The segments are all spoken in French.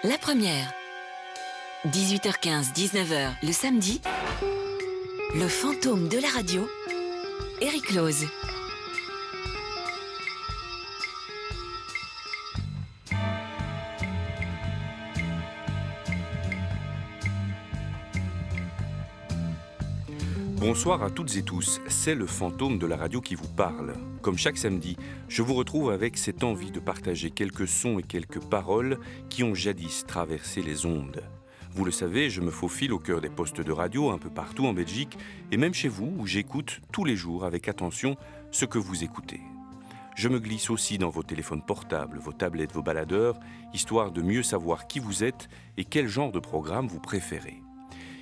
La première, 18h15, 19h, le samedi, le fantôme de la radio, Eric Lose. Bonsoir à toutes et tous, c'est le fantôme de la radio qui vous parle. Comme chaque samedi, je vous retrouve avec cette envie de partager quelques sons et quelques paroles qui ont jadis traversé les ondes. Vous le savez, je me faufile au cœur des postes de radio un peu partout en Belgique et même chez vous où j'écoute tous les jours avec attention ce que vous écoutez. Je me glisse aussi dans vos téléphones portables, vos tablettes, vos baladeurs, histoire de mieux savoir qui vous êtes et quel genre de programme vous préférez.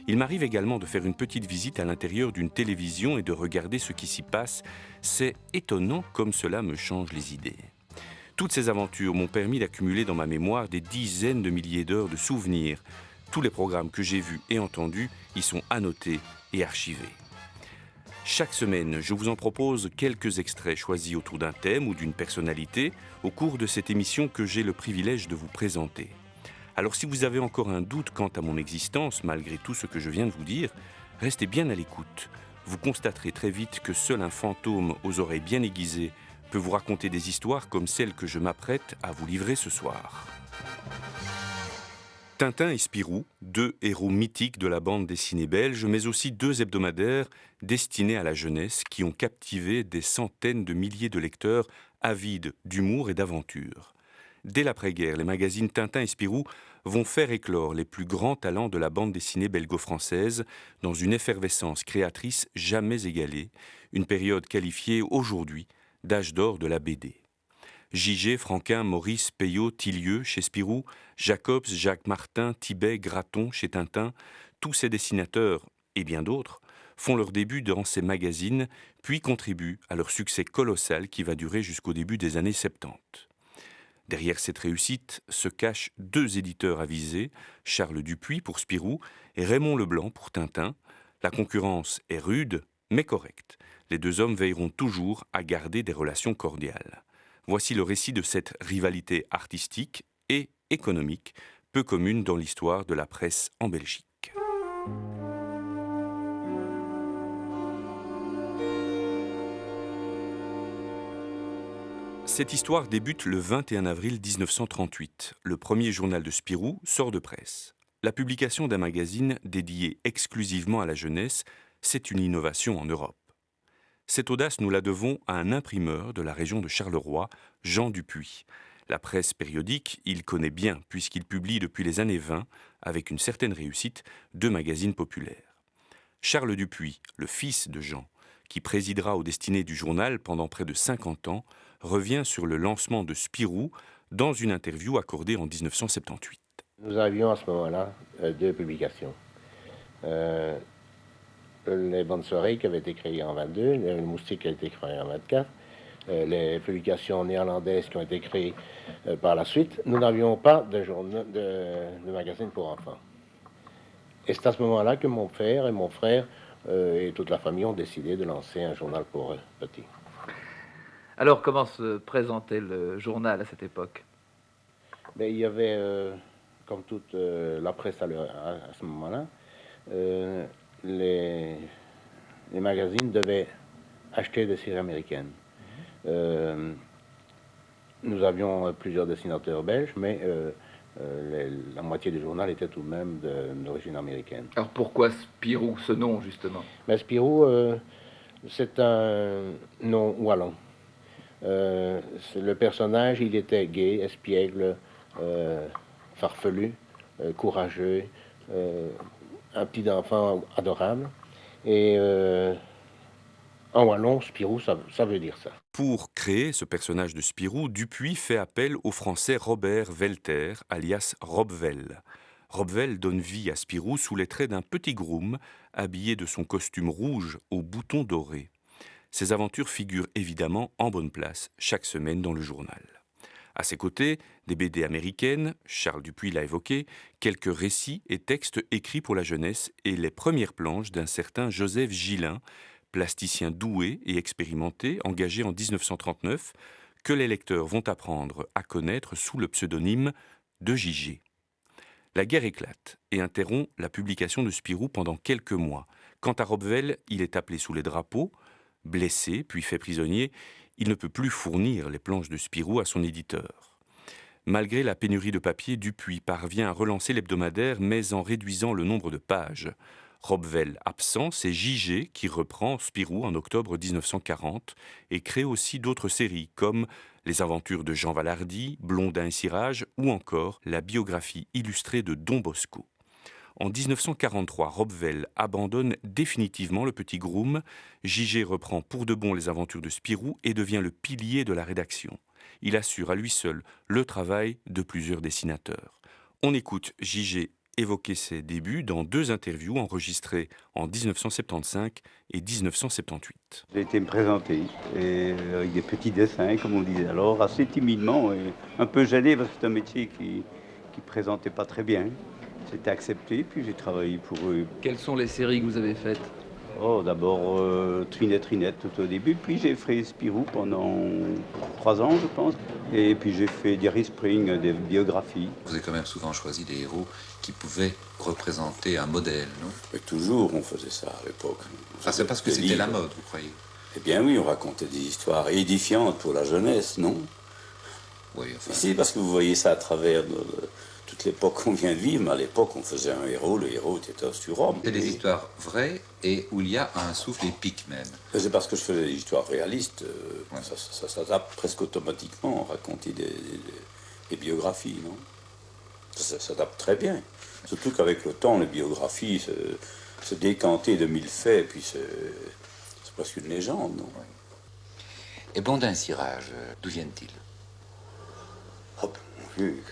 Il m'arrive également de faire une petite visite à l'intérieur d'une télévision et de regarder ce qui s'y passe. C'est étonnant comme cela me change les idées. Toutes ces aventures m'ont permis d'accumuler dans ma mémoire des dizaines de milliers d'heures de souvenirs. Tous les programmes que j'ai vus et entendus y sont annotés et archivés. Chaque semaine, je vous en propose quelques extraits choisis autour d'un thème ou d'une personnalité au cours de cette émission que j'ai le privilège de vous présenter. Alors si vous avez encore un doute quant à mon existence, malgré tout ce que je viens de vous dire, restez bien à l'écoute. Vous constaterez très vite que seul un fantôme aux oreilles bien aiguisées peut vous raconter des histoires comme celles que je m'apprête à vous livrer ce soir. Tintin et Spirou, deux héros mythiques de la bande dessinée belge, mais aussi deux hebdomadaires destinés à la jeunesse qui ont captivé des centaines de milliers de lecteurs avides d'humour et d'aventure. Dès l'après-guerre, les magazines Tintin et Spirou vont faire éclore les plus grands talents de la bande dessinée belgo-française dans une effervescence créatrice jamais égalée, une période qualifiée aujourd'hui d'âge d'or de la BD. Gigé, Franquin, Maurice, Peyo, Tillieux chez Spirou, Jacobs, Jacques Martin, Tibet, Graton chez Tintin, tous ces dessinateurs et bien d'autres font leur début dans ces magazines, puis contribuent à leur succès colossal qui va durer jusqu'au début des années 70. Derrière cette réussite se cachent deux éditeurs avisés, Charles Dupuis pour Spirou et Raymond Leblanc pour Tintin. La concurrence est rude, mais correcte. Les deux hommes veilleront toujours à garder des relations cordiales. Voici le récit de cette rivalité artistique et économique, peu commune dans l'histoire de la presse en Belgique. Cette histoire débute le 21 avril 1938. Le premier journal de Spirou sort de presse. La publication d'un magazine dédié exclusivement à la jeunesse, c'est une innovation en Europe. Cette audace, nous la devons à un imprimeur de la région de Charleroi, Jean Dupuis. La presse périodique, il connaît bien puisqu'il publie depuis les années 20, avec une certaine réussite, deux magazines populaires. Charles Dupuis, le fils de Jean, qui présidera aux destinées du journal pendant près de 50 ans, revient sur le lancement de Spirou dans une interview accordée en 1978. Nous avions à ce moment-là deux publications. Les Bonnes Soirées qui avaient été créées en 22, le Moustique qui a été créé en 24, les publications néerlandaises qui ont été créées par la suite. Nous n'avions pas de magazine pour enfants. Et c'est à ce moment-là que mon père et mon frère et toute la famille ont décidé de lancer un journal pour petits. Alors, comment se présentait le journal à cette époque? Ben, il y avait, comme toute la presse à ce moment-là, les magazines devaient acheter des séries américaines. Nous avions plusieurs dessinateurs belges, mais la moitié du journal était tout de même d'origine américaine. Alors, pourquoi Spirou, ce nom, justement? Mais Spirou, c'est un nom wallon. Le personnage, il était gai, espiègle, farfelu, courageux, un petit enfant adorable. Et en wallon, Spirou, ça veut dire ça. Pour créer ce personnage de Spirou, Dupuis fait appel au français Robert Velter, alias Robvel. Robvel donne vie à Spirou sous les traits d'un petit groom, habillé de son costume rouge aux boutons dorés. Ces aventures figurent évidemment en bonne place chaque semaine dans le journal. À ses côtés, des BD américaines, Charles Dupuis l'a évoqué, quelques récits et textes écrits pour la jeunesse et les premières planches d'un certain Joseph Gillin, plasticien doué et expérimenté, engagé en 1939, que les lecteurs vont apprendre à connaître sous le pseudonyme de Gigé. La guerre éclate et interrompt la publication de Spirou pendant quelques mois. Quant à Robvel, il est appelé sous les drapeaux, blessé puis fait prisonnier. Il ne peut plus fournir les planches de Spirou à son éditeur. Malgré la pénurie de papier, Dupuis parvient à relancer l'hebdomadaire, mais en réduisant le nombre de pages. Robvel absent, c'est Gigé qui reprend Spirou en octobre 1940 et crée aussi d'autres séries comme Les aventures de Jean Valardy, Blondin et Cirage ou encore la biographie illustrée de Don Bosco. En 1943, Robvel abandonne définitivement le Petit Groom. Gigé reprend pour de bon les aventures de Spirou et devient le pilier de la rédaction. Il assure à lui seul le travail de plusieurs dessinateurs. On écoute Gigé évoquer ses débuts dans 2 interviews enregistrées en 1975 et 1978. J'ai été me présenter et avec des petits dessins, comme on disait alors, assez timidement et un peu gêné parce que c'est un métier qui ne présentait pas très bien. C'était accepté, puis j'ai travaillé pour eux. Quelles sont les séries que vous avez faites? Oh, d'abord Trinette tout au début, puis j'ai fait Spirou pendant 3 ans, je pense. Et puis j'ai fait Jerry Spring, des biographies. Vous avez quand même souvent choisi des héros qui pouvaient représenter un modèle, non? Mais toujours, on faisait ça à l'époque. Ah, c'est parce que c'était la mode, vous croyez? Eh bien oui, on racontait des histoires édifiantes pour la jeunesse, non? Oui, enfin... Si, parce que vous voyez ça à travers toute l'époque qu'on vient de vivre, mais à l'époque, on faisait un héros, le héros était un surhomme. C'est des histoires vraies et où il y a un souffle épique même. C'est parce que je faisais des histoires réalistes, ça s'adapte presque automatiquement à raconter des biographies, non? Ça s'adapte très bien. Surtout qu'avec le temps, les biographies se décantaient de 1000 faits, puis c'est presque une légende, non? Oui. Et Blondin et Cirage, d'où viennent-ils? Oh, mon Dieu,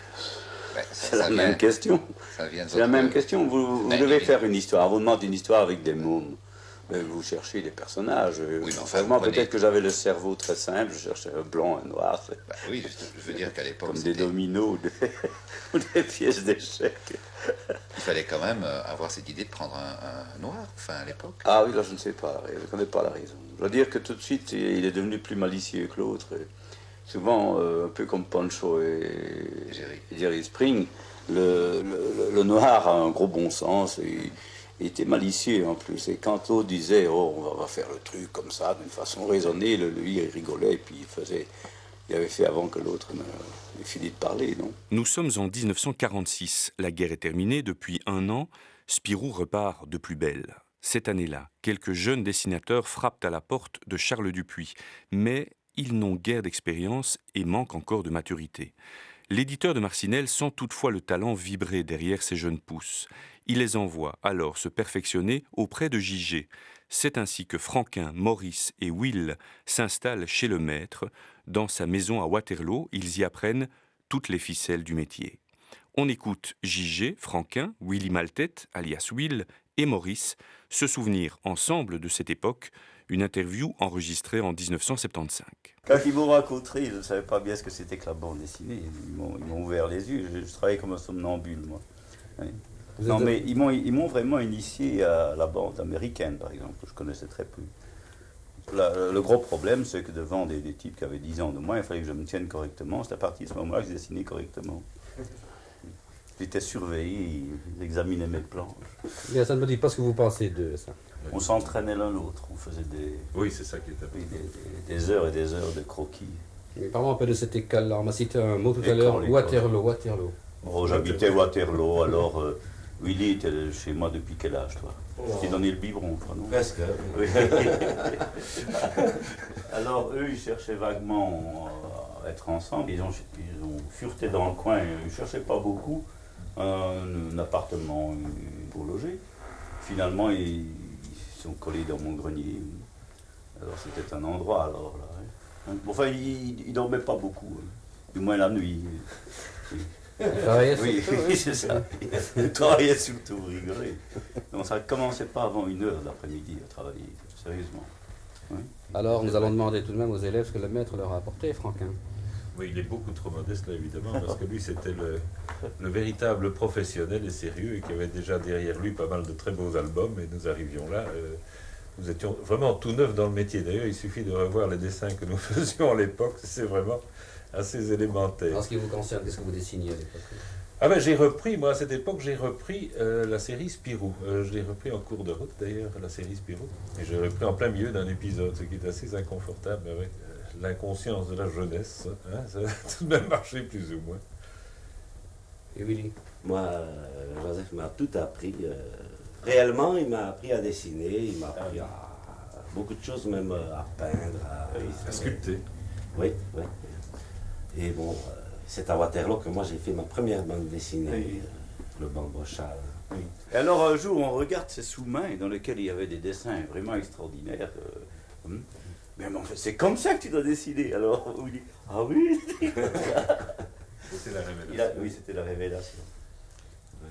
c'est la même question. C'est la même question. Vous devez faire une histoire. On vous demande une histoire avec des mômes. Vous cherchez des personnages. Oui, mais enfin, peut-être que j'avais le cerveau très simple. Je cherchais un blanc, un noir. Bah oui, je veux dire qu'à l'époque... Comme des dominos ou des pièces d'échecs. Il fallait quand même avoir cette idée de prendre un noir, enfin, à l'époque. Ah oui, là, je ne sais pas. Je ne connais pas la raison. Je dois dire que tout de suite, il est devenu plus malicieux que l'autre. Souvent, un peu comme Pancho et Jerry Spring, le noir a un gros bon sens et il était malicieux en plus. Et quand l'autre disait « Oh, on va faire le truc comme ça, d'une façon raisonnée », lui, il rigolait et puis il avait fait avant que l'autre n'ait fini de parler, non? Nous sommes en 1946. La guerre est terminée. Depuis 1 an, Spirou repart de plus belle. Cette année-là, quelques jeunes dessinateurs frappent à la porte de Charles Dupuis. Mais ils n'ont guère d'expérience et manquent encore de maturité. L'éditeur de Marcinelle sent toutefois le talent vibrer derrière ces jeunes pousses. Il les envoie alors se perfectionner auprès de Gigé. C'est ainsi que Franquin, Maurice et Will s'installent chez le maître. Dans sa maison à Waterloo, ils y apprennent toutes les ficelles du métier. On écoute Gigé, Franquin, Willy Maltet, alias Will, et Maurice se souvenir ensemble de cette époque. Une interview enregistrée en 1975. Quand ils m'ont rencontré, je ne savais pas bien ce que c'était que la bande dessinée. Ils m'ont ouvert les yeux. Je travaillais comme un somnambule, moi. Oui. Non, mais ils m'ont vraiment initié à la bande américaine, par exemple, que je connaissais très peu. Le gros problème, c'est que devant des types qui avaient 10 ans de moins, il fallait que je me tienne correctement. C'est à partir de ce moment-là que je dessinais correctement. J'étais surveillé, ils examinaient mes planches. Mais ça ne me dit pas ce que vous pensez de ça. On s'entraînait l'un l'autre, on faisait Oui, c'est ça qui est des heures et des heures de croquis. Mais parlons un peu de cette école-là. On m'a cité un mot tout à l'heure, Waterloo. Oh, j'habitais Waterloo, alors Willy était chez moi depuis quel âge, toi? Je t'ai donné le biberon, toi, non? Presque. Oui. Alors, eux, ils cherchaient vaguement à être ensemble. Ils ont fureté dans le coin, ils ne cherchaient pas beaucoup un appartement pour loger. Finalement, ils sont collés dans mon grenier. Alors, c'était un endroit, alors, là. Enfin, ils ne dormaient pas beaucoup, du moins la nuit. Oui, c'est ça. Ils travaillaient surtout, rigoler. Donc ça ne commençait pas avant 1h de l'après-midi à travailler, sérieusement. Oui. Alors nous allons demander tout de même aux élèves ce que le maître leur a apporté, Franquin. Oui, il est beaucoup trop modeste là, évidemment, parce que lui, c'était le véritable professionnel et sérieux, et qui avait déjà derrière lui pas mal de très beaux albums, et nous arrivions là. Nous étions vraiment tout neufs dans le métier. D'ailleurs, il suffit de revoir les dessins que nous faisions à l'époque, c'est vraiment assez élémentaire. En ce qui vous concerne, qu'est-ce que vous dessiniez à l'époque? Ah ben j'ai repris, moi à cette époque, j'ai repris la série Spirou. Je l'ai repris en cours de route d'ailleurs, la série Spirou. Et je l'ai repris en plein milieu d'un épisode, ce qui est assez inconfortable avec l'inconscience de la jeunesse. Hein, ça a tout de même marché plus ou moins. Et Willy? Moi, Joseph m'a tout appris. Réellement, il m'a appris à dessiner, il m'a appris à beaucoup de choses, même à peindre, à sculpter. Oui, oui. Et bon, c'est à Waterloo que moi j'ai fait ma première bande dessinée, le Bambochal. Oui. Et alors un jour, on regarde ces sous-mains dans lesquels il y avait des dessins vraiment extraordinaires. Mais en fait, c'est comme ça que tu dois dessiner. Alors, on dit, ah oui. C'était la révélation. Oui, c'était la révélation.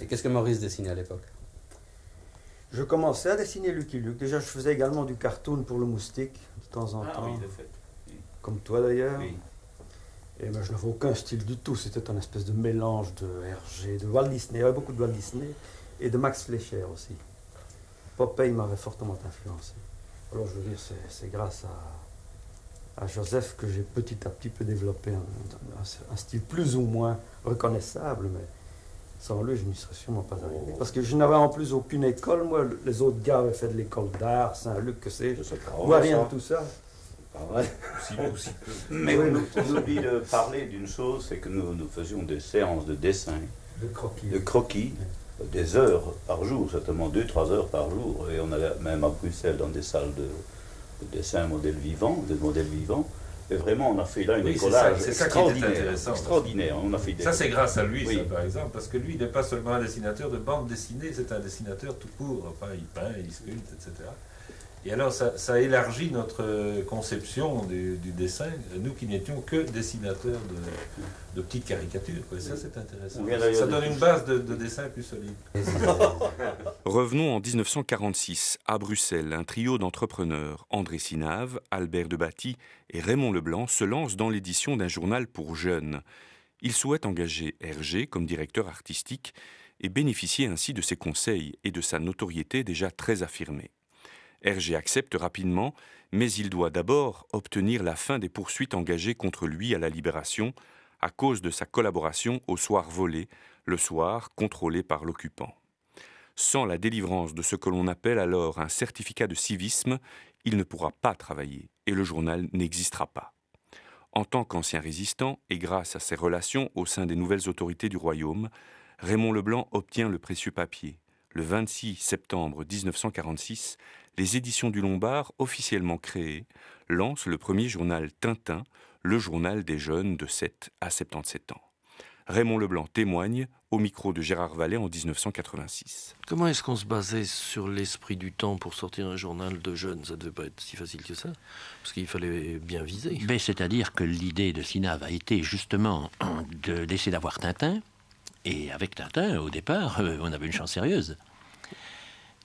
Et qu'est-ce que Maurice dessinait à l'époque? Je commençais à dessiner Lucky Luke. Déjà, je faisais également du cartoon pour le Moustique, de temps en temps. Oui, de fait. Oui. Comme toi d'ailleurs. Oui. Et ben, je n'avais aucun style du tout. C'était un espèce de mélange de Hergé, de Walt Disney. Il y avait beaucoup de Walt Disney et de Max Fleischer aussi. Popeye m'avait fortement influencé. Alors, je veux dire, c'est grâce à Joseph que j'ai petit à petit pu développer un style plus ou moins reconnaissable, mais sans lui, je n'y serais sûrement pas arrivé. Parce que je n'avais en plus aucune école. Moi, les autres gars avaient fait de l'école d'art, Saint-Luc, que sais-je. Moi, rien de tout ça. Aussi peu. Mais oui, on oublie de parler d'une chose, c'est que nous faisions des séances de dessin, de croquis, des heures par jour, certainement 2-3 heures par jour. Et on allait même à Bruxelles dans des salles de dessin modèles vivants, des modèles vivants. Et vraiment, on a fait là une écolage extraordinaire. Extraordinaire. On a fait ça, c'est grâce à lui, ça, par exemple, parce que lui, il n'est pas seulement un dessinateur de bande dessinée, c'est un dessinateur tout court. Enfin, il peint, il sculpte, etc. Et alors, ça élargit notre conception du dessin, nous qui n'étions que dessinateurs de petites caricatures. Quoi. Ça, c'est intéressant. Ça donne une base de dessin plus solide. Revenons en 1946, à Bruxelles. Un trio d'entrepreneurs, André Sinave, Albert Debatty et Raymond Leblanc, se lancent dans l'édition d'un journal pour jeunes. Ils souhaitent engager Hergé comme directeur artistique et bénéficier ainsi de ses conseils et de sa notoriété déjà très affirmée. Hergé accepte rapidement, mais il doit d'abord obtenir la fin des poursuites engagées contre lui à la Libération à cause de sa collaboration au Soir volé, le soir contrôlé par l'occupant. Sans la délivrance de ce que l'on appelle alors un certificat de civisme, il ne pourra pas travailler et le journal n'existera pas. En tant qu'ancien résistant et grâce à ses relations au sein des nouvelles autorités du royaume, Raymond Leblanc obtient le précieux papier. Le 26 septembre 1946, les éditions du Lombard, officiellement créées, lancent le premier journal Tintin, le journal des jeunes de 7 à 77 ans. Raymond Leblanc témoigne au micro de Gérard Vallée en 1986. Comment est-ce qu'on se basait sur l'esprit du temps pour sortir un journal de jeunes? Ça ne devait pas être si facile que ça, parce qu'il fallait bien viser. Ben, c'est-à-dire que l'idée de Sinave a été justement d'essayer d'avoir Tintin, et avec Tintin, au départ, on avait une chance sérieuse.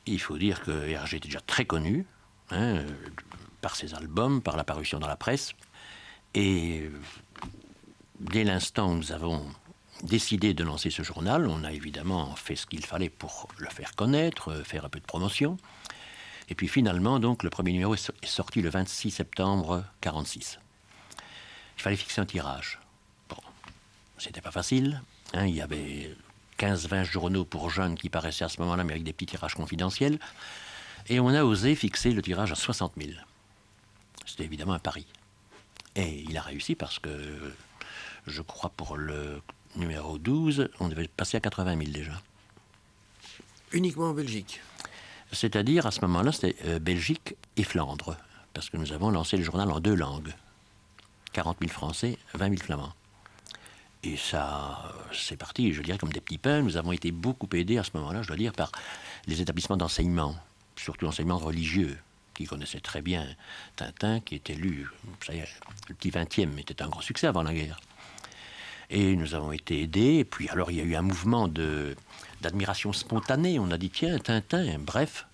Il faut dire que Hergé était déjà très connu, par ses albums, par la parution dans la presse. Et dès l'instant où nous avons décidé de lancer ce journal, on a évidemment fait ce qu'il fallait pour le faire connaître, faire un peu de promotion. Et puis finalement, donc, le premier numéro est sorti le 26 septembre 1946. Il fallait fixer un tirage. Bon, c'était pas facile. Il y avait 15-20 journaux pour jeunes qui paraissaient à ce moment-là, mais avec des petits tirages confidentiels. Et on a osé fixer le tirage à 60 000. C'était évidemment un pari. Et il a réussi parce que, je crois, pour le numéro 12, on devait passer à 80 000 déjà. Uniquement en Belgique? C'est-à-dire, à ce moment-là, c'était Belgique et Flandre. Parce que nous avons lancé le journal en 2 langues. 40 000 Français, 20 000 Flamands. Et ça, c'est parti, je dirais, comme des petits pains. Nous avons été beaucoup aidés à ce moment-là, je dois dire, par les établissements d'enseignement, surtout l'enseignement religieux, qui connaissaient très bien Tintin, qui était lu, vous savez, le petit 20e était un grand succès avant la guerre. Et nous avons été aidés, et puis alors il y a eu un mouvement d'admiration spontanée. On a dit, tiens, Tintin, bref,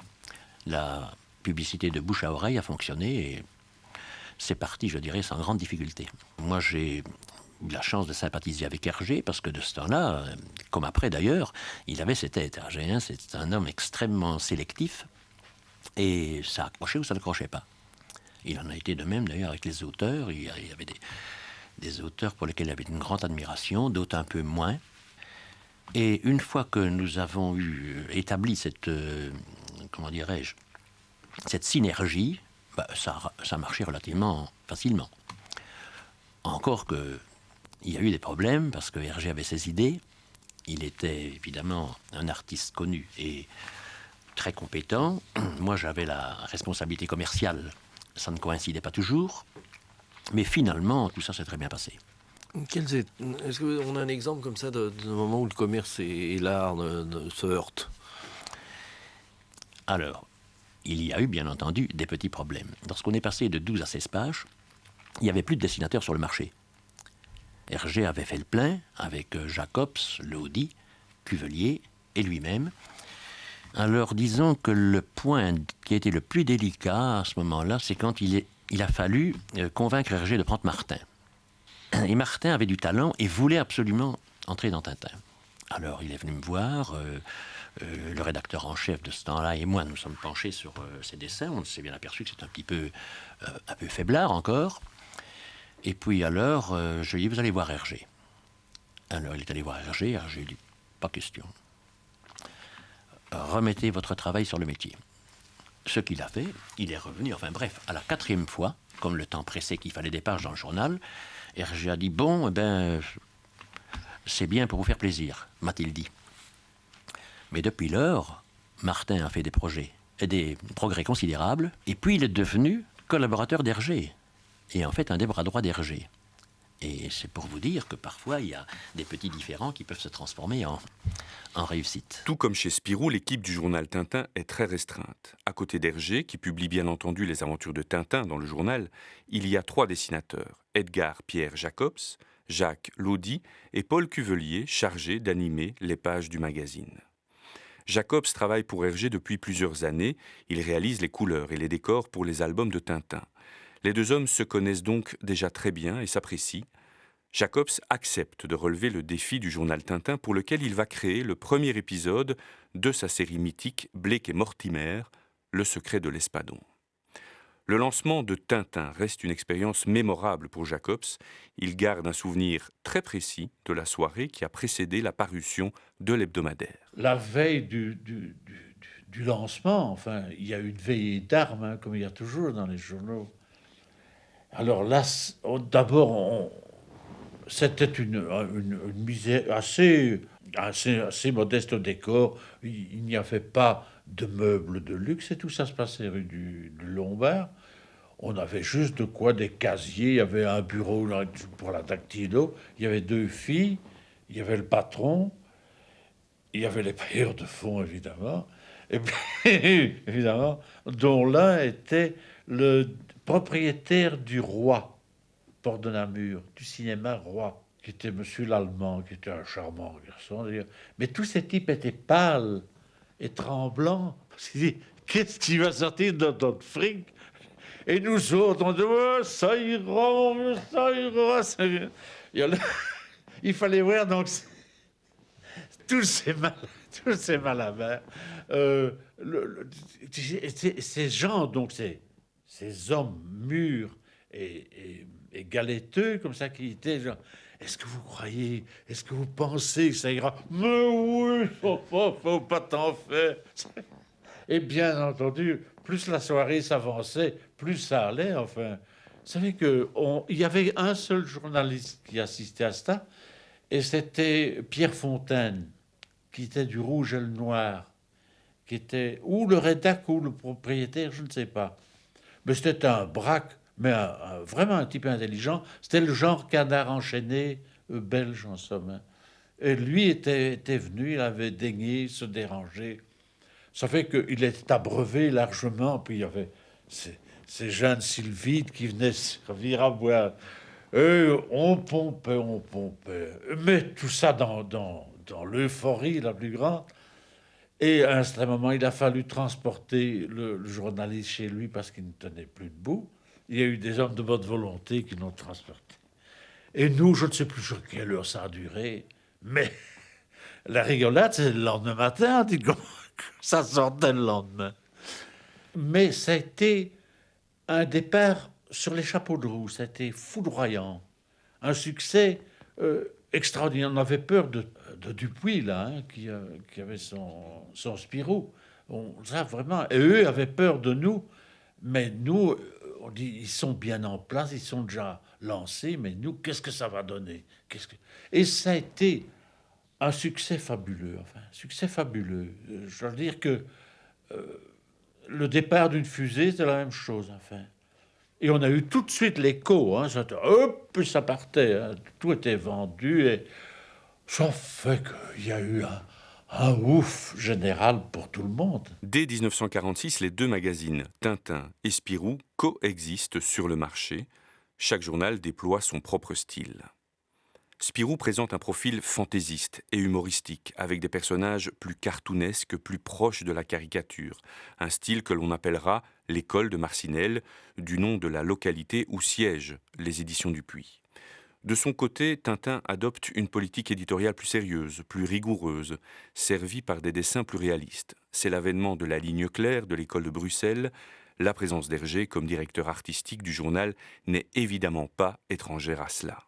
la publicité de bouche à oreille a fonctionné, et c'est parti, je dirais, sans grande difficulté. Moi, j'ai eu la chance de sympathiser avec Hergé, parce que de ce temps-là, comme après d'ailleurs, il avait ses têtes. Hergé, c'est un homme extrêmement sélectif, et ça accrochait ou ça n'accrochait pas. Il en a été de même d'ailleurs avec les auteurs. Il y avait des auteurs pour lesquels il avait une grande admiration, d'autres un peu moins. Et une fois que nous avons établi cette, comment dirais-je, cette synergie, ça marchait relativement facilement. Encore qu'il y a eu des problèmes, parce que Hergé avait ses idées. Il était évidemment un artiste connu et très compétent. Moi, j'avais la responsabilité commerciale. Ça ne coïncidait pas toujours. Mais finalement, tout ça s'est très bien passé. Est-ce qu'on a un exemple comme ça d'un moment où le commerce et l'art se heurtent? Alors, il y a eu, bien entendu, des petits problèmes. Lorsqu'on est passé de 12 à 16 pages, il n'y avait plus de dessinateurs sur le marché. Hergé avait fait le plein avec Jacobs, Lodi, Cuvelier et lui-même. Alors, disons que le point qui a été le plus délicat à ce moment-là, c'est quand il a fallu convaincre Hergé de prendre Martin. Et Martin avait du talent et voulait absolument entrer dans Tintin. Alors, il est venu me voir. Le rédacteur en chef de ce temps-là et moi, nous sommes penchés sur ses dessins. On s'est bien aperçu que c'est un peu faiblard encore. Et puis alors, je lui ai dit, vous allez voir Hergé. Alors, il est allé voir Hergé. Hergé dit, pas question. Remettez votre travail sur le métier. Ce qu'il a fait, il est revenu, enfin bref, à la 4e fois, comme le temps pressait qu'il fallait des pages dans le journal, Hergé a dit, bon, c'est bien pour vous faire plaisir, m'a-t-il dit. Mais depuis lors, Martin a fait des progrès considérables, et puis il est devenu collaborateur d'Hergé, et en fait un des bras droits d'Hergé. Et c'est pour vous dire que parfois, il y a des petits différends qui peuvent se transformer en réussite. Tout comme chez Spirou, l'équipe du journal Tintin est très restreinte. À côté d'Hergé, qui publie bien entendu les aventures de Tintin dans le journal, il y a 3 dessinateurs, Edgar Pierre Jacobs, Jacques Lodi et Paul Cuvelier, chargés d'animer les pages du magazine. Jacobs travaille pour Hergé depuis plusieurs années. Il réalise les couleurs et les décors pour les albums de Tintin. Les 2 hommes se connaissent donc déjà très bien et s'apprécient. Jacobs accepte de relever le défi du journal Tintin pour lequel il va créer le premier épisode de sa série mythique Blake et Mortimer, Le secret de l'Espadon. Le lancement de Tintin reste une expérience mémorable pour Jacobs. Il garde un souvenir très précis de la soirée qui a précédé la parution de l'hebdomadaire. La veille du lancement, enfin, il y a eu une veillée d'armes, comme il y a toujours dans les journaux. Alors là, d'abord, c'était une misère assez modeste au décor. Il n'y avait pas de meubles de luxe et tout ça se passait rue du Lombard. On avait juste de quoi, des casiers, il y avait un bureau pour la dactylo, il y avait 2 filles, il y avait le patron, il y avait les payeurs de fonds, évidemment, et puis, évidemment, dont l'un était le propriétaire du Roi, Port de Namur, du cinéma Roi, qui était Monsieur l'Allemand, qui était un charmant garçon, d'ailleurs. Mais tous ces types étaient pâles et tremblants. Il dit, qu'est-ce qui va sortir de notre fric? Et nous autres, on dit, oh, ça ira, ça ira, ça ira. Il fallait voir donc tous ces malamins. Ces gens, donc ces hommes mûrs et galeteux, comme ça, qui étaient genre, est-ce que vous croyez, est-ce que vous pensez que ça ira? Mais oui, faut pas t'en faire. Et bien entendu, plus la soirée s'avançait, plus ça allait, enfin. Vous savez qu'il y avait un seul journaliste qui assistait à ça, et c'était Pierre Fontaine, qui était du Rouge et le Noir, qui était ou le rédac ou le propriétaire, je ne sais pas. Mais c'était un braque, mais vraiment un type intelligent. C'était le genre canard enchaîné belge, en somme. Hein. Et lui était venu, il avait daigné se déranger. Ça fait qu'il était abreuvé largement, puis il y avait ces jeunes sylvides qui venaient servir à boire. Et on pompait. Mais tout ça dans l'euphorie la plus grande. Et à un certain moment, il a fallu transporter le journaliste chez lui parce qu'il ne tenait plus debout. Il y a eu des hommes de bonne volonté qui l'ont transporté. Et nous, je ne sais plus sur quelle heure ça a duré, mais la rigolade, c'est le lendemain matin, ça sortait le lendemain. Mais ça a été un départ sur les chapeaux de roue, ça a été foudroyant. Un succès extraordinaire. On avait peur de de Dupuis, là, hein, qui avait son Spirou. Ça, vraiment, et eux avaient peur de nous, mais nous, on dit, ils sont bien en place, ils sont déjà lancés, mais nous, qu'est-ce que ça va donner? Et ça a été un succès fabuleux, enfin, succès fabuleux. Je veux dire que le départ d'une fusée, c'est la même chose, enfin. Et on a eu tout de suite l'écho, hein, hop, ça partait, hein, tout était vendu, et ça fait qu'il y a eu un ouf général pour tout le monde. Dès 1946, les deux magazines, Tintin et Spirou, coexistent sur le marché. Chaque journal déploie son propre style. Spirou présente un profil fantaisiste et humoristique, avec des personnages plus cartoonesques, plus proches de la caricature, un style que l'on appellera l'école de Marcinelle, du nom de la localité où siègent les éditions Dupuis. De son côté, Tintin adopte une politique éditoriale plus sérieuse, plus rigoureuse, servie par des dessins plus réalistes. C'est l'avènement de la ligne claire de l'école de Bruxelles. La présence d'Hergé comme directeur artistique du journal n'est évidemment pas étrangère à cela.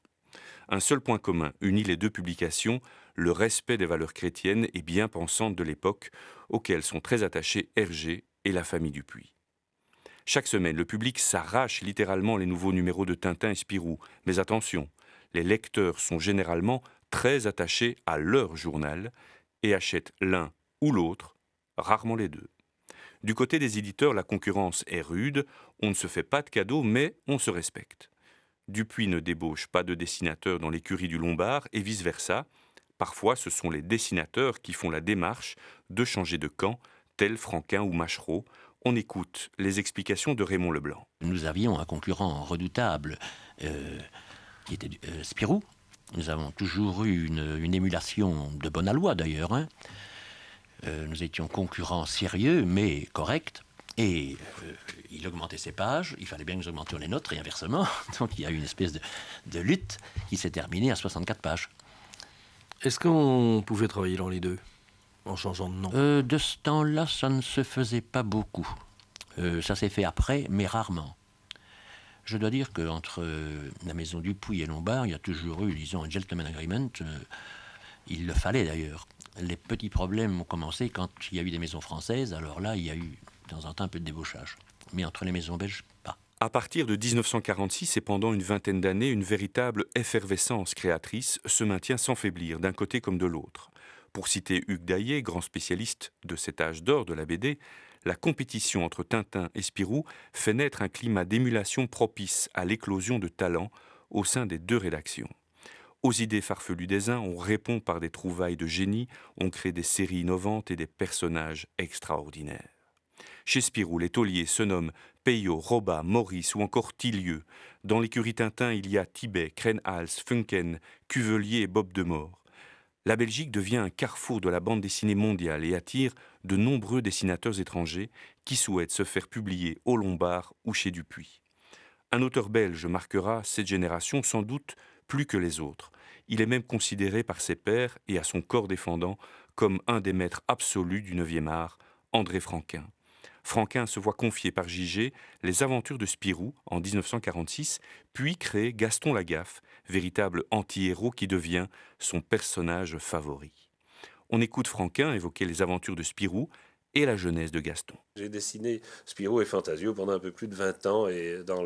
Un seul point commun unit les deux publications, le respect des valeurs chrétiennes et bien pensantes de l'époque, auxquelles sont très attachés Hergé et la famille Dupuis. Chaque semaine, le public s'arrache littéralement les nouveaux numéros de Tintin et Spirou. Mais attention, les lecteurs sont généralement très attachés à leur journal et achètent l'un ou l'autre, rarement les deux. Du côté des éditeurs, la concurrence est rude, on ne se fait pas de cadeaux, mais on se respecte. Dupuis ne débauche pas de dessinateurs dans l'écurie du Lombard et vice-versa. Parfois, ce sont les dessinateurs qui font la démarche de changer de camp, tels Franquin ou Machereau. On écoute les explications de Raymond Leblanc. Nous avions un concurrent redoutable qui était Spirou. Nous avons toujours eu une émulation de bonne aloi d'ailleurs. Hein. Nous étions concurrents sérieux mais corrects. Et il augmentait ses pages, il fallait bien que nous augmentions les nôtres et inversement. Donc il y a eu une espèce de lutte qui s'est terminée à 64 pages. Est-ce qu'on pouvait travailler dans les deux, en changeant de nom? De ce temps-là, ça ne se faisait pas beaucoup. Ça s'est fait après, mais rarement. Je dois dire qu'entre la maison Dupuis et Lombard, il y a toujours eu, disons, un gentleman agreement. Il le fallait d'ailleurs. Les petits problèmes ont commencé quand il y a eu des maisons françaises. Alors là, il y a eu de temps en temps un peu de débauchage. Mais entre les maisons belges, pas. À partir de 1946 et pendant une vingtaine d'années, une véritable effervescence créatrice se maintient sans faiblir, d'un côté comme de l'autre. Pour citer Hugues Daillet, grand spécialiste de cet âge d'or de la BD, la compétition entre Tintin et Spirou fait naître un climat d'émulation propice à l'éclosion de talents au sein des deux rédactions. Aux idées farfelues des uns, on répond par des trouvailles de génie, on crée des séries innovantes et des personnages extraordinaires. Chez Spirou, les tauliers se nomment Peyo, Roba, Maurice ou encore Tillieu. Dans l'écurie Tintin, il y a Tibet, Krenhals, Funken, Cuvelier et Bob Demore. La Belgique devient un carrefour de la bande dessinée mondiale et attire de nombreux dessinateurs étrangers qui souhaitent se faire publier au Lombard ou chez Dupuis. Un auteur belge marquera cette génération sans doute plus que les autres. Il est même considéré par ses pairs et à son corps défendant comme un des maîtres absolus du 9e art, André Franquin. Franquin se voit confier par Gigé les aventures de Spirou en 1946, puis crée Gaston Lagaffe, véritable anti-héros qui devient son personnage favori. On écoute Franquin évoquer les aventures de Spirou et la jeunesse de Gaston. J'ai dessiné Spirou et Fantasio pendant un peu plus de 20 ans et dans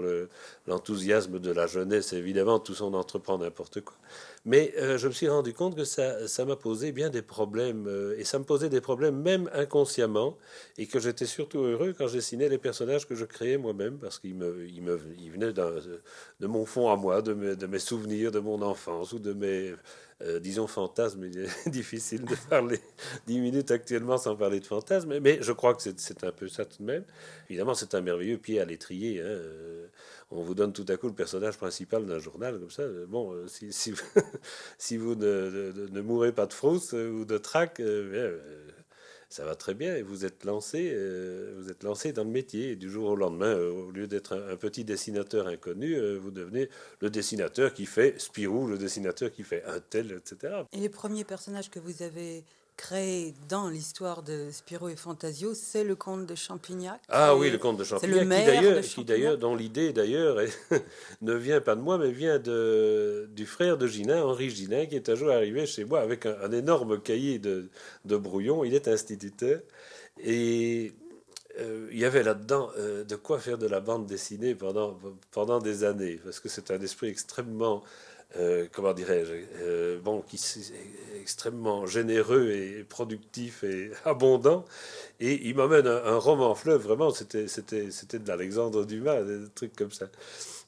l'enthousiasme de la jeunesse, évidemment, tous on entreprend n'importe quoi. Mais je me suis rendu compte que ça m'a posé bien des problèmes et ça me posait des problèmes même inconsciemment et que j'étais surtout heureux quand je dessinais les personnages que je créais moi-même parce qu'ils venaient de mon fond à moi, de mes souvenirs, de mon enfance ou de mes... disons fantasmes, il est difficile de parler 10 minutes actuellement sans parler de fantasmes, mais je crois que c'est un peu ça tout de même. Évidemment, c'est un merveilleux pied à l'étrier. Hein. On vous donne tout à coup le personnage principal d'un journal comme ça. Bon, si vous ne mourrez pas de frousse ou de trac, ça va très bien et vous êtes lancé dans le métier. Et du jour au lendemain, au lieu d'être un petit dessinateur inconnu, vous devenez le dessinateur qui fait Spirou, le dessinateur qui fait un tel, etc. Et les premiers personnages que vous avez créé dans l'histoire de Spirou et Fantasio, c'est le comte de Champignac. Ah oui, le comte de Champignac, le maire dont l'idée d'ailleurs ne vient pas de moi, mais vient du frère de Ginin, Henri Ginin, qui est un jour arrivé chez moi avec un énorme cahier de brouillons. Il est instituteur et il y avait là-dedans de quoi faire de la bande dessinée pendant des années, parce que c'est un esprit extrêmement... comment dirais-je, qui est extrêmement généreux et productif et abondant. Et il m'amène un roman fleuve, vraiment, c'était de l'Alexandre Dumas, des trucs comme ça.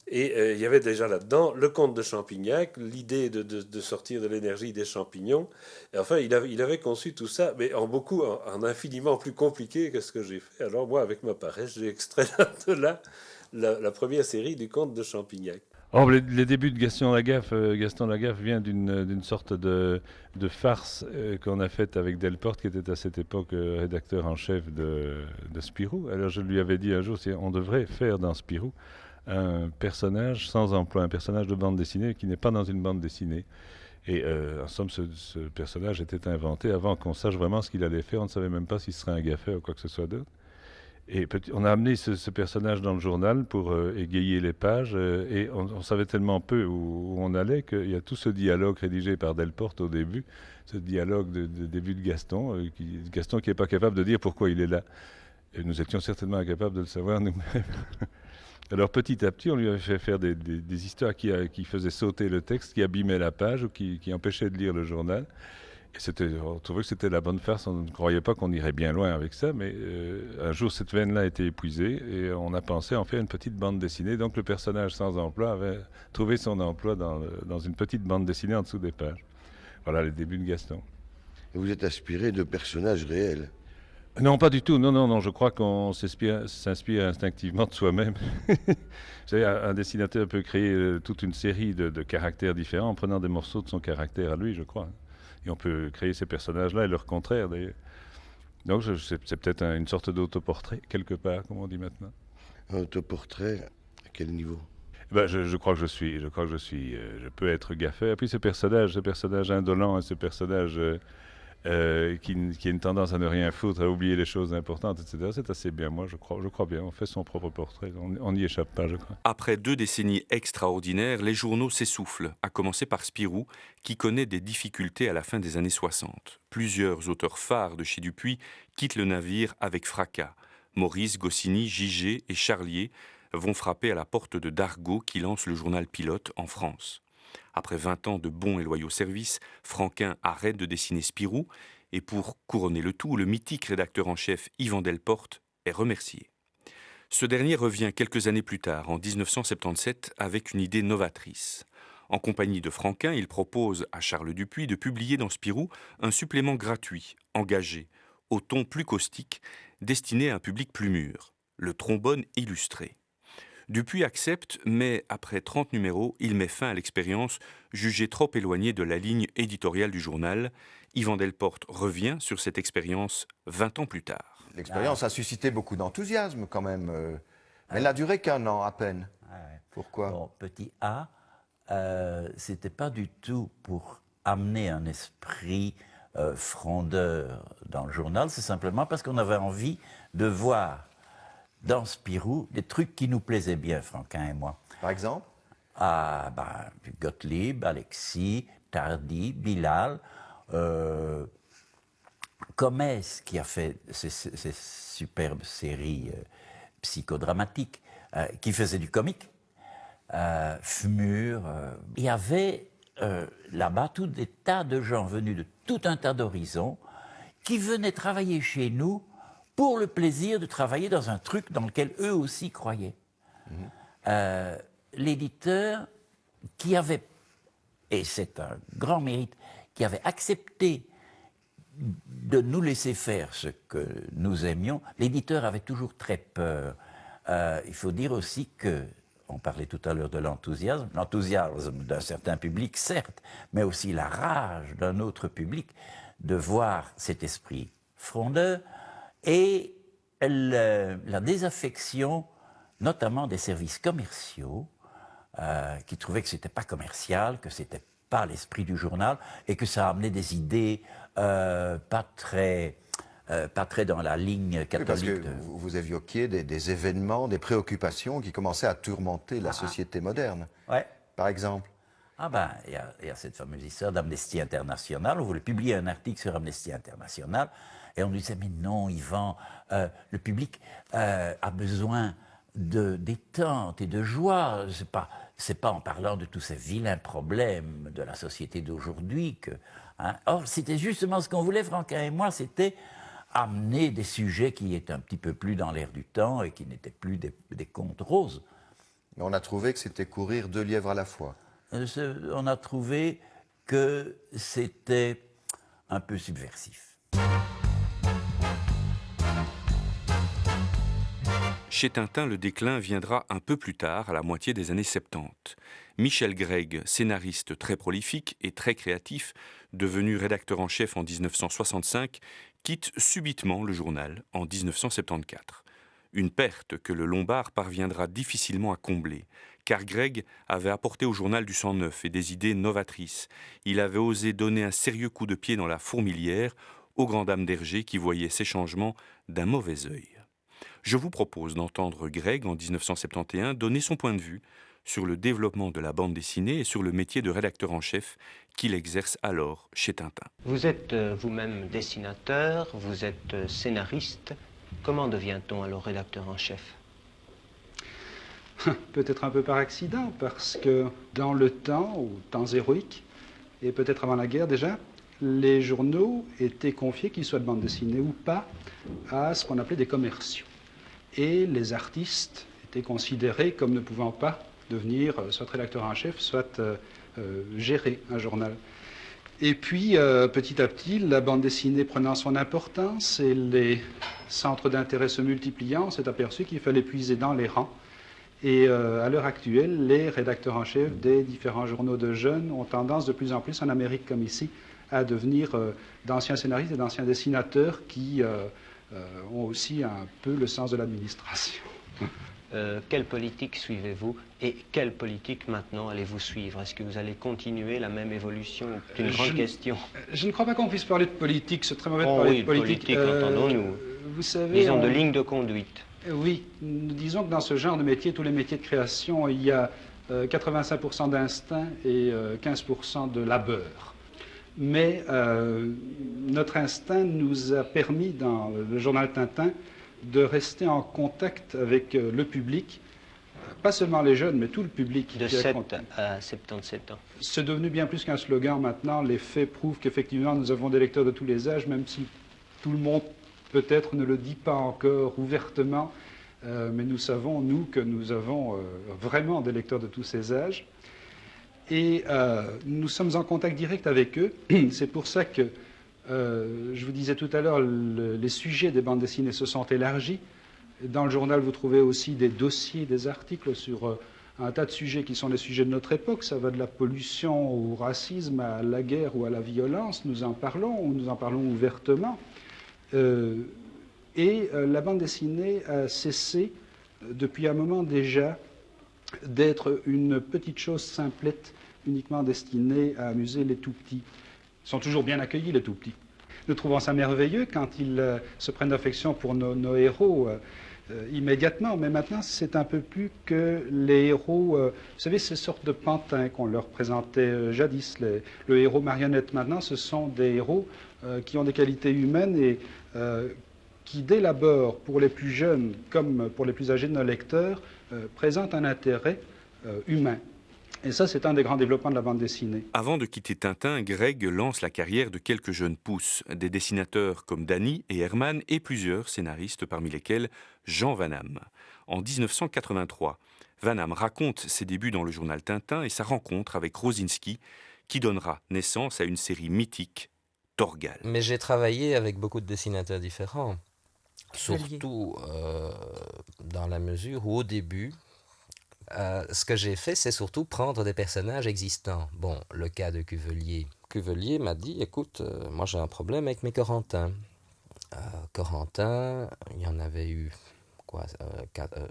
Et il y avait déjà là-dedans le comte de Champignac, l'idée de sortir de l'énergie des champignons. Et enfin, il avait conçu tout ça, mais en infiniment plus compliqué que ce que j'ai fait. Alors moi, avec ma paresse, j'ai extrait de là la première série du comte de Champignac. Oh, les débuts de Gaston Lagaffe vient d'une sorte de farce qu'on a faite avec Delporte, qui était à cette époque rédacteur en chef de Spirou. Alors je lui avais dit un jour, on devrait faire dans Spirou un personnage sans emploi, un personnage de bande dessinée qui n'est pas dans une bande dessinée. Et en somme, ce personnage était inventé avant qu'on sache vraiment ce qu'il allait faire. On ne savait même pas s'il serait un gaffeur ou quoi que ce soit d'autre. Et on a amené ce personnage dans le journal pour égayer les pages, et on savait tellement peu où on allait qu'il y a tout ce dialogue rédigé par Delporte au début, ce dialogue de début de Gaston, Gaston qui n'est pas capable de dire pourquoi il est là. Et nous étions certainement incapables de le savoir nous-mêmes. Alors petit à petit, on lui avait fait faire des histoires qui faisaient sauter le texte, qui abîmaient la page ou qui empêchaient de lire le journal. Et on trouvait que c'était la bonne farce, on ne croyait pas qu'on irait bien loin avec ça, mais un jour cette veine-là a été épuisée et on a pensé en faire une petite bande dessinée. Donc le personnage sans emploi avait trouvé son emploi dans une petite bande dessinée en dessous des pages. Voilà les débuts de Gaston. Et vous êtes inspiré de personnages réels? Non, pas du tout. Non. Je crois qu'on s'inspire instinctivement de soi-même. Vous savez, un dessinateur peut créer toute une série de caractères différents en prenant des morceaux de son caractère à lui, je crois. Et on peut créer ces personnages-là et leur contraire, d'ailleurs. Donc, c'est peut-être une sorte d'autoportrait, quelque part, comme on dit maintenant. Un autoportrait, à quel niveau? Je crois que je peux être gaffeur. Et puis ce personnage indolent et ce personnage qui a une tendance à ne rien foutre, à oublier les choses importantes, etc., c'est assez bien. Moi, je crois bien. On fait son propre portrait. On n'y échappe pas, je crois. Après 2 décennies extraordinaires, les journaux s'essoufflent, à commencer par Spirou, qui connaît des difficultés à la fin des années 60. Plusieurs auteurs phares de chez Dupuis quittent le navire avec fracas. Maurice, Goscinny, Gigé et Charlier vont frapper à la porte de Dargaud, qui lance le journal Pilote en France. Après 20 ans de bons et loyaux services, Franquin arrête de dessiner Spirou, et pour couronner le tout, le mythique rédacteur en chef Yvan Delporte est remercié. Ce dernier revient quelques années plus tard, en 1977, avec une idée novatrice. En compagnie de Franquin, il propose à Charles Dupuis de publier dans Spirou un supplément gratuit, engagé, au ton plus caustique, destiné à un public plus mûr, le trombone illustré. Dupuis accepte, mais après 30 numéros, il met fin à l'expérience, jugée trop éloignée de la ligne éditoriale du journal. Yvan Delporte revient sur cette expérience 20 ans plus tard. L'expérience a suscité beaucoup d'enthousiasme quand même, mais elle n'a duré qu'1 an à peine. Pourquoi? Bon, petit A, c'était pas du tout pour amener un esprit frondeur dans le journal, c'est simplement parce qu'on avait envie de voir dans Spirou des trucs qui nous plaisaient bien, Franquin et moi. Par exemple? Gottlieb, Alexis, Tardy, Bilal, Comès, qui a fait ces superbes séries psychodramatiques, qui faisait du comique, Fmur. Il y avait là-bas tout des tas de gens venus de tout un tas d'horizons qui venaient travailler chez nous pour le plaisir de travailler dans un truc dans lequel eux aussi croyaient. L'éditeur qui avait, et c'est un grand mérite, qui avait accepté de nous laisser faire ce que nous aimions, l'éditeur avait toujours très peur. Il faut dire aussi que, on parlait tout à l'heure de l'enthousiasme d'un certain public, certes, mais aussi la rage d'un autre public de voir cet esprit frondeur, et la désaffection, notamment des services commerciaux, qui trouvaient que ce n'était pas commercial, que c'était pas l'esprit du journal et que ça a amené des idées pas très dans la ligne catholique. Oui, parce que vous évoquiez des événements, des préoccupations qui commençaient à tourmenter la société moderne. Ouais. Par exemple. Ah ben, il y a cette fameuse histoire d'Amnesty International. On voulait publier un article sur Amnesty International et on nous disait, mais non, Yvan, le public a besoin de détente et de joie. C'est pas en parlant de tous ces vilains problèmes de la société d'aujourd'hui que... Hein. Or, c'était justement ce qu'on voulait, Franquin et moi, c'était amener des sujets qui étaient un petit peu plus dans l'air du temps et qui n'étaient plus des contes roses. Mais on a trouvé que c'était courir 2 lièvres à la fois. On a trouvé que c'était un peu subversif. Chez Tintin, le déclin viendra un peu plus tard, à la moitié des années 70. Michel Gregg, scénariste très prolifique et très créatif, devenu rédacteur en chef en 1965, quitte subitement le journal en 1974. Une perte que le Lombard parviendra difficilement à combler, car Gregg avait apporté au journal du sang neuf et des idées novatrices. Il avait osé donner un sérieux coup de pied dans la fourmilière aux grandes dames d'Hergé qui voyaient ces changements d'un mauvais œil. Je vous propose d'entendre Gregg, en 1971, donner son point de vue sur le développement de la bande dessinée et sur le métier de rédacteur en chef qu'il exerce alors chez Tintin. Vous êtes vous-même dessinateur, vous êtes scénariste. Comment devient-on alors rédacteur en chef? Peut-être un peu par accident, parce que dans le temps, aux temps héroïques, et peut-être avant la guerre déjà, les journaux étaient confiés, qu'ils soient de bande dessinée ou pas, à ce qu'on appelait des commerciaux. Et les artistes étaient considérés comme ne pouvant pas devenir soit rédacteur en chef, soit gérer un journal. Et puis, petit à petit, la bande dessinée prenant son importance et les centres d'intérêt se multipliant, on s'est aperçu qu'il fallait puiser dans les rangs. Et à l'heure actuelle, les rédacteurs en chef des différents journaux de jeunes ont tendance de plus en plus, en Amérique comme ici, à devenir d'anciens scénaristes et d'anciens dessinateurs qui ont aussi un peu le sens de l'administration. Quelle politique suivez-vous et quelle politique maintenant allez-vous suivre? Est-ce que vous allez continuer la même évolution? C'est une grande question. Je ne crois pas qu'on puisse parler de politique, c'est très mauvais de parler de politique. Entendons-nous. Vous savez, disons de ligne de conduite. Oui, disons que dans ce genre de métier, tous les métiers de création, il y a 85% d'instinct et 15% de labeur. Mais notre instinct nous a permis, dans le journal Tintin, de rester en contact avec le public, pas seulement les jeunes, mais tout le public. De 7 à 77 ans. C'est devenu bien plus qu'un slogan maintenant. Les faits prouvent qu'effectivement, nous avons des lecteurs de tous les âges, même si tout le monde, peut-être, ne le dit pas encore ouvertement. Mais nous savons, nous, que nous avons vraiment des lecteurs de tous ces âges. Et nous sommes en contact direct avec eux. C'est pour ça que, je vous disais tout à l'heure, les sujets des bandes dessinées se sont élargis. Dans le journal, vous trouvez aussi des dossiers, des articles sur un tas de sujets qui sont les sujets de notre époque. Ça va de la pollution au racisme, à la guerre ou à la violence. Nous en parlons ouvertement. Et la bande dessinée a cessé, depuis un moment déjà, d'être une petite chose simplette, uniquement destinée à amuser les tout-petits. Ils sont toujours bien accueillis, les tout-petits. Nous trouvons ça merveilleux quand ils se prennent d'affection pour nos héros immédiatement, mais maintenant, c'est un peu plus que les héros... vous savez, ces sortes de pantins qu'on leur présentait jadis. Le héros marionnette, maintenant, ce sont des héros qui ont des qualités humaines et qui, dès l'abord, pour les plus jeunes comme pour les plus âgés de nos lecteurs, présentent un intérêt humain. Et ça, c'est un des grands développements de la bande dessinée. Avant de quitter Tintin, Gregg lance la carrière de quelques jeunes pousses, des dessinateurs comme Dany et Herman et plusieurs scénaristes, parmi lesquels Jean Van Hamme. En 1983, Van Hamme raconte ses débuts dans le journal Tintin et sa rencontre avec Rosinski, qui donnera naissance à une série mythique, Torgal. Mais j'ai travaillé avec beaucoup de dessinateurs différents, surtout dans la mesure où, au début, ce que j'ai fait, c'est surtout prendre des personnages existants. Bon, le cas de Cuvelier. Cuvelier m'a dit, écoute, moi j'ai un problème avec mes Corentins. Corentins, il y en avait eu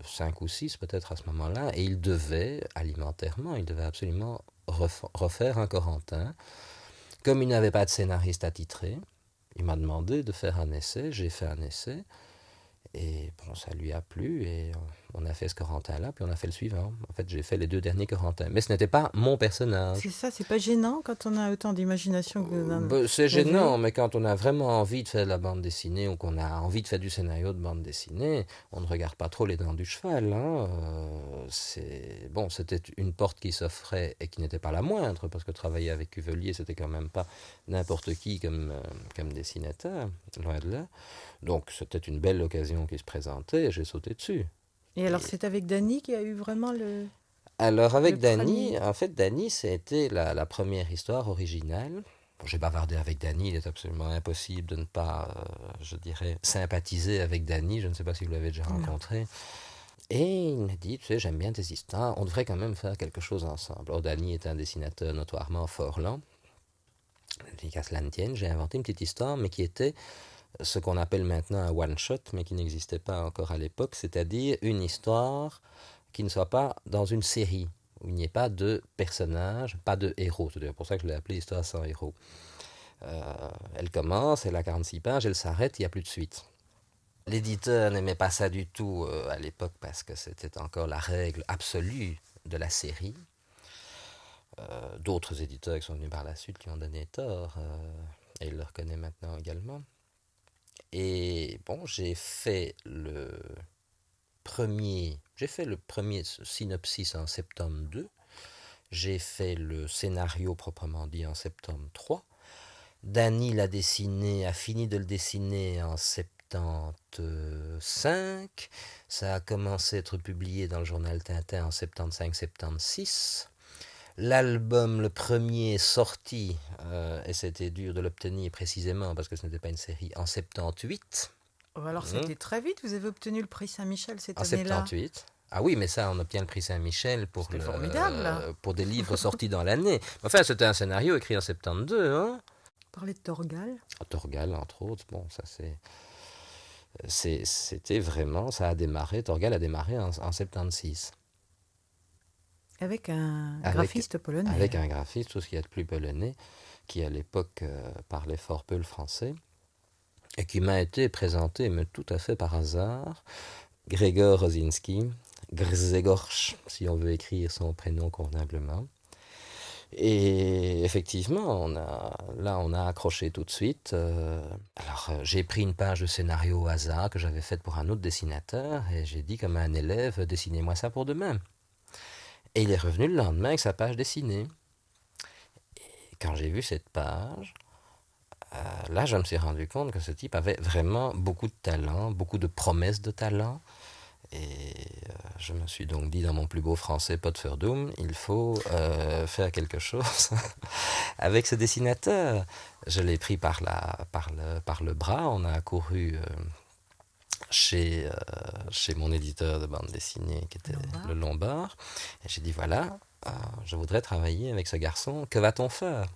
5 ou 6 peut-être à ce moment-là, et ils devaient, alimentairement, ils devaient absolument refaire un Corentin. Comme il n'avait pas de scénariste attitré, il m'a demandé de faire un essai, j'ai fait un essai, et bon, ça lui a plu, et on a fait ce Corentin-là, puis on a fait le suivant. En fait, j'ai fait les 2 derniers Corentins. Mais ce n'était pas mon personnage. C'est ça, c'est pas gênant quand on a autant d'imagination que C'est gênant, mais quand on a vraiment envie de faire de la bande dessinée, ou qu'on a envie de faire du scénario de bande dessinée, on ne regarde pas trop les dents du cheval. Hein. Bon, c'était une porte qui s'offrait, et qui n'était pas la moindre, parce que travailler avec Cuvelier, c'était quand même pas n'importe qui comme dessinateur, loin de là. Donc c'était une belle occasion qui se présentait et j'ai sauté dessus. Et alors c'est avec Dany qui a eu vraiment le... Alors avec Dany, premier... en fait Dany c'était la première histoire originale. Bon, j'ai bavardé avec Dany, il est absolument impossible de ne pas, je dirais, sympathiser avec Dany, je ne sais pas si vous l'avez déjà rencontré. Et il m'a dit, tu sais, j'aime bien tes histoires, on devrait quand même faire quelque chose ensemble. Alors Dany est un dessinateur notoirement fort lent. Qu'à cela ne tienne, j'ai inventé une petite histoire, mais qui était ce qu'on appelle maintenant un one-shot, mais qui n'existait pas encore à l'époque, c'est-à-dire une histoire qui ne soit pas dans une série, où il n'y ait pas de personnages, pas de héros. C'est pour ça que je l'ai appelée Histoire sans héros. Elle commence, elle a 46 pages, elle s'arrête, il n'y a plus de suite. L'éditeur n'aimait pas ça du tout à l'époque, parce que c'était encore la règle absolue de la série. D'autres éditeurs qui sont venus par la suite lui ont donné tort, et il le reconnaît maintenant également. Et bon, j'ai fait le premier synopsis en septembre 2, j'ai fait le scénario proprement dit en septembre 3, Dany l'a dessiné, a fini de le dessiner en 75, ça a commencé à être publié dans le journal Tintin en 75-76. L'album, le premier, est sorti, et c'était dur de l'obtenir précisément parce que ce n'était pas une série, en 78. Oh, alors c'était très vite, vous avez obtenu le prix Saint-Michel cette année-là. En 78. Ah oui, mais ça, on obtient le prix Saint-Michel pour des livres sortis dans l'année. Enfin, c'était un scénario écrit en 72. Hein. Vous parlez de Torgal. Torgal, entre autres, bon, ça c'était vraiment, ça a démarré, Torgal a démarré en 76. Avec un graphiste polonais. Avec un graphiste, tout ce qu'il y a de plus polonais, qui à l'époque parlait fort peu le français, et qui m'a été présenté, mais tout à fait par hasard, Grzegorz Rosinski, Grzegorz, si on veut écrire son prénom convenablement. Et effectivement, on a accroché tout de suite. Alors, j'ai pris une page de scénario au hasard que j'avais faite pour un autre dessinateur, et j'ai dit comme à un élève, dessinez-moi ça pour demain. Et il est revenu le lendemain avec sa page dessinée. Et quand j'ai vu cette page, là, je me suis rendu compte que ce type avait vraiment beaucoup de talent, beaucoup de promesses de talent. Et je me suis donc dit dans mon plus beau français, Pot Verdum, il faut faire quelque chose avec ce dessinateur. Je l'ai pris par le bras, on a accouru chez mon éditeur de bande dessinée qui était le Lombard. Et j'ai dit voilà, je voudrais travailler avec ce garçon, que va-t-on faire?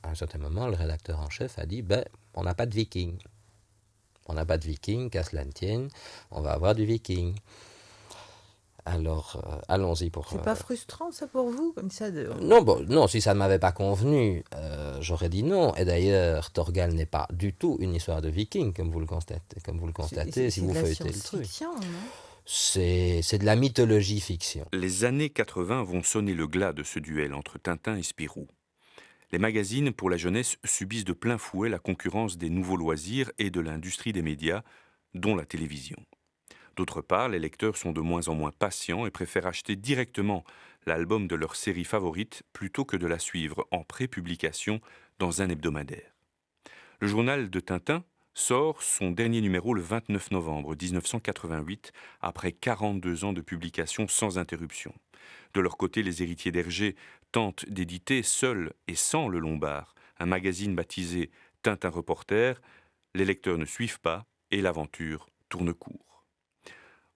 À un certain moment, le rédacteur en chef a dit on n'a pas de viking. On n'a pas de viking, qu'à cela ne tienne, on va avoir du viking. Alors, allons-y pour... C'est pas frustrant, ça, pour vous, comme ça de... Non, si ça ne m'avait pas convenu, j'aurais dit non. Et d'ailleurs, Torgal n'est pas du tout une histoire de viking, comme vous le constatez si vous feuilletez le truc. C'est de la mythologie fiction. Les années 80 vont sonner le glas de ce duel entre Tintin et Spirou. Les magazines pour la jeunesse subissent de plein fouet la concurrence des nouveaux loisirs et de l'industrie des médias, dont la télévision. D'autre part, les lecteurs sont de moins en moins patients et préfèrent acheter directement l'album de leur série favorite plutôt que de la suivre en pré-publication dans un hebdomadaire. Le journal de Tintin sort son dernier numéro le 29 novembre 1988, après 42 ans de publication sans interruption. De leur côté, les héritiers d'Hergé tentent d'éditer, seuls et sans le Lombard, un magazine baptisé Tintin Reporter. Les lecteurs ne suivent pas et l'aventure tourne court.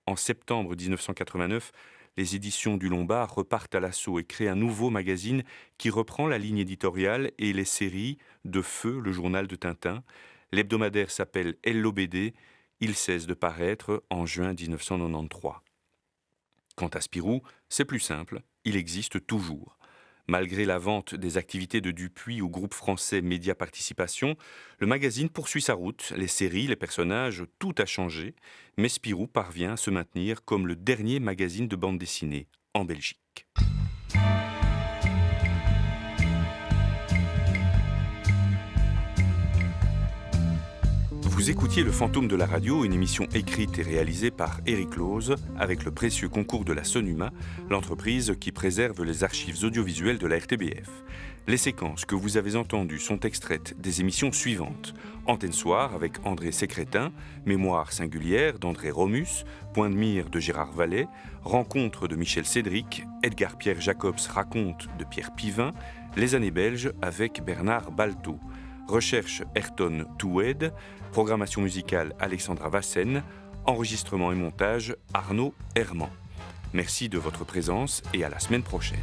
En septembre 1989, les éditions du Lombard repartent à l'assaut et créent un nouveau magazine qui reprend la ligne éditoriale et les séries de Feu, le journal de Tintin. L'hebdomadaire s'appelle LOBD, il cesse de paraître en juin 1993. Quant à Spirou, c'est plus simple, il existe toujours. Malgré la vente des activités de Dupuis au groupe français Média Participation, le magazine poursuit sa route. Les séries, les personnages, tout a changé. Mais Spirou parvient à se maintenir comme le dernier magazine de bande dessinée en Belgique. Vous écoutiez Le Fantôme de la radio, une émission écrite et réalisée par Eric Lose, avec le précieux concours de la Sonuma, l'entreprise qui préserve les archives audiovisuelles de la RTBF. Les séquences que vous avez entendues sont extraites des émissions suivantes. Antenne Soir avec André Sécrétin, Mémoire singulière d'André Romus, Point de mire de Gérard Vallet, Rencontre de Michel Cédric, Edgar Pierre Jacobs raconte de Pierre Pivin, Les années belges avec Bernard Balto. Recherche Ayrton Toued, programmation musicale Alexandra Vassen, enregistrement et montage Arnaud Herman. Merci de votre présence et à la semaine prochaine.